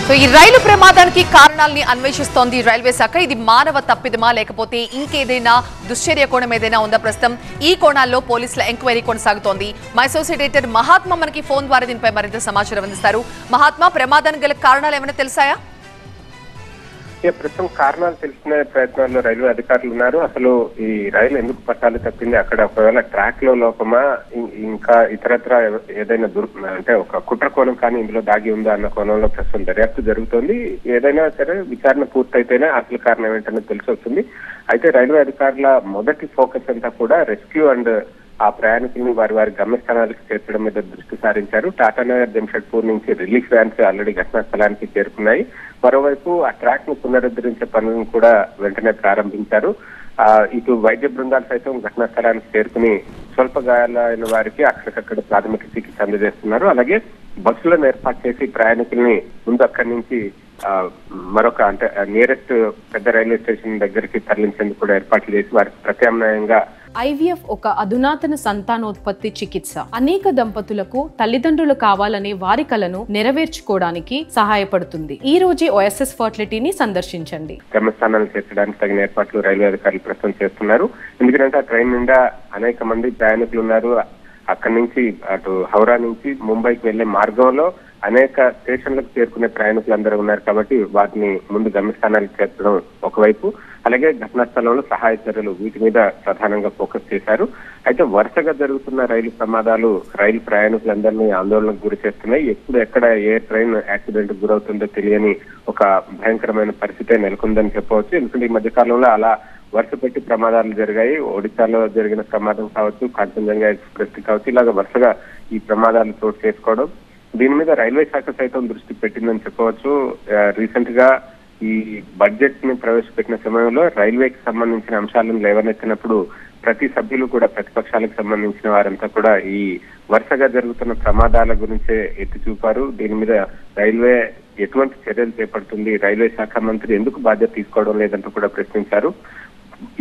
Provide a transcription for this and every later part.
So ఈ రైలు ప్రమాదానికి కారణాలని అన్వేషిస్తోంది railway శాఖ. ఇది మానవ తప్పిదమా లేకపోతే ఇంకేదైనా దుశ్చర్య కోణం ఏదైనా ఉందా? ప్రస్తుతం ఈ కోణాల్లో పోలీసుల ఎంక్వైరీ కొనసాగుతోంది. మై అసోసియేటెడ్ మహాత్మా మనకి ఫోన్ ద్వారా దీనిపై మరింత సమాచారం అందిస్తారు. మహాత్మా, ప్రమాదానికి గల కారణాలు ఏమైనా తెలుసాయా? ప్రస్తుతం కారణాలు తెలుసుకునే ప్రయత్నాల్లో రైల్వే అధికారులు ఉన్నారు. అసలు ఈ రైలు ఎందుకు పట్టాలు తప్పింది, అక్కడ ఒకవేళ ట్రాక్ లో లోపమా, ఇంకా ఇతరత్ర ఏదైనా అంటే ఒక కుట్ర కోణం కానీ ఇందులో దాగి ఉందా అన్న కోణంలో ప్రస్తుతం దర్యాప్తు జరుగుతోంది. ఏదైనా సరే విచారణ పూర్తయితేనే అసలు కారణం ఏంటనే తెలిసి వస్తుంది. అయితే రైల్వే అధికారుల మొదటి ఫోకస్ అంతా కూడా రెస్క్యూ అండ్ ఆ ప్రయాణికులను వారి గమ్యస్థానాలకు చేర్చడం మీద దృష్టి సారించారు. టాటానగర్ జంషెడ్పూర్ నుంచి రిలీఫ్ వ్యాన్స్ ఆల్రెడీ ఘటనా స్థలానికి చేరుకున్నాయి. మరోవైపు ఆ ట్రాక్ ను పునరుద్ధరించే పనులను కూడా వెంటనే ప్రారంభించారు. ఇటు వైద్య బృందాలు సైతం ఘటనా స్థలానికి చేరుకుని స్వల్ప గాయాలైన వారికి అక్కడికక్కడ ప్రాథమిక చికిత్స అందజేస్తున్నారు. అలాగే బస్సులను ఏర్పాటు చేసి ప్రయాణికుల్ని ముందు అక్కడి నుంచి మరొక అంటే నియరెస్ట్ పెద్ద రైల్వే స్టేషన్ దగ్గరికి తరలించేందుకు కూడా ఏర్పాట్లు చేసి వారికి ప్రత్యామ్నాయంగా ఐవీఎఫ్ ఒక అధునాతన సంతానోత్పత్తి చికిత్స. అనేక దంపతులకు తల్లిదండ్రులు కావాలనే వారి కలను నెరవేర్చుకోవడానికి సహాయపడుతుంది. ఈ రోజే ఓఎస్ఎస్ ఫర్టిలిటీని సందర్శించండి. గమ్యస్థానాలు చేర్చడానికి తగిన ఏర్పాట్లు రైల్వే అధికారులు ప్రస్తుతం చేస్తున్నారు. ఎందుకంటే ఆ ట్రైన్ నిండా అనేక మంది ప్రయాణికులు ఉన్నారు. అక్కడి నుంచి అటు హౌరా నుంచి ముంబైకి వెళ్లే మార్గంలో అనేక స్టేషన్లకు చేరుకునే ప్రయాణికులందరూ ఉన్నారు. కాబట్టి వాటిని ముందు గమ్యస్థానాలకు చేర్చడం ఒకవైపు, అలాగే ఘటనా స్థలంలో సహాయ చర్యలు వీటి మీద ప్రధానంగా ఫోకస్ చేశారు. అయితే వరుసగా జరుగుతున్న రైలు ప్రమాదాలు రైలు ప్రయాణికులందరినీ ఆందోళనకు గురి చేస్తున్నాయి. ఎప్పుడు ఎక్కడ ఏ ట్రైన్ యాక్సిడెంట్ గురవుతుందో తెలియని ఒక భయంకరమైన పరిస్థితి నెలకొందని చెప్పవచ్చు. ఎందుకంటే ఈ మధ్య కాలంలో అలా వరుస పెట్టి ప్రమాదాలు జరిగాయి. ఒడిశాలో జరిగిన ప్రమాదం కావచ్చు, కాంచన్జంగా ఎక్స్ప్రెస్ కావచ్చు, ఇలాగ వరుసగా ఈ ప్రమాదాలు చోటు చేసుకోవడం, దీని మీద రైల్వే శాఖ సైతం దృష్టి పెట్టిందని చెప్పవచ్చు. రీసెంట్ గా ఈ బడ్జెట్ ని ప్రవేశపెట్టిన సమయంలో రైల్వేకి సంబంధించిన అంశాలను లేవనెత్తినప్పుడు ప్రతి సభ్యులు కూడా ప్రతిపక్షాలకు సంబంధించిన వారంతా కూడా ఈ వరుసగా జరుగుతున్న ప్రమాదాల గురించే ఎత్తి చూపారు. దీని మీద రైల్వే ఎటువంటి చర్యలు చేపడుతుంది, రైల్వే శాఖ మంత్రి ఎందుకు బాధ్యత తీసుకోవడం లేదంటూ కూడా ప్రశ్నించారు.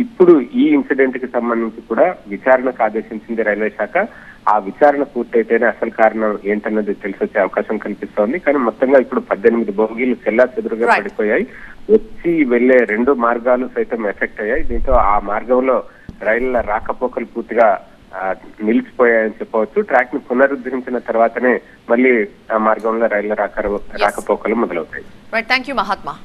ఇప్పుడు ఈ ఇన్సిడెంట్ కి సంబంధించి కూడా విచారణకు ఆదేశించింది రైల్వే శాఖ. ఆ విచారణ పూర్తయితేనే అసలు కారణం ఏంటన్నది తెలిసి వచ్చే అవకాశం కనిపిస్తోంది. కానీ మొత్తంగా ఇప్పుడు 18 బోగీలు చెల్లా చెదురుగా పడిపోయాయి. వచ్చి వెళ్లే 2 మార్గాలు సైతం ఎఫెక్ట్ అయ్యాయి. దీంతో ఆ మార్గంలో రైళ్ల రాకపోకలు పూర్తిగా నిలిచిపోయాయని చెప్పవచ్చు. ట్రాక్ ని పునరుద్ధరించిన తర్వాతనే మళ్ళీ ఆ మార్గంలో రైళ్ల రాకపోకలు మొదలవుతాయి. Thank you Mahatma.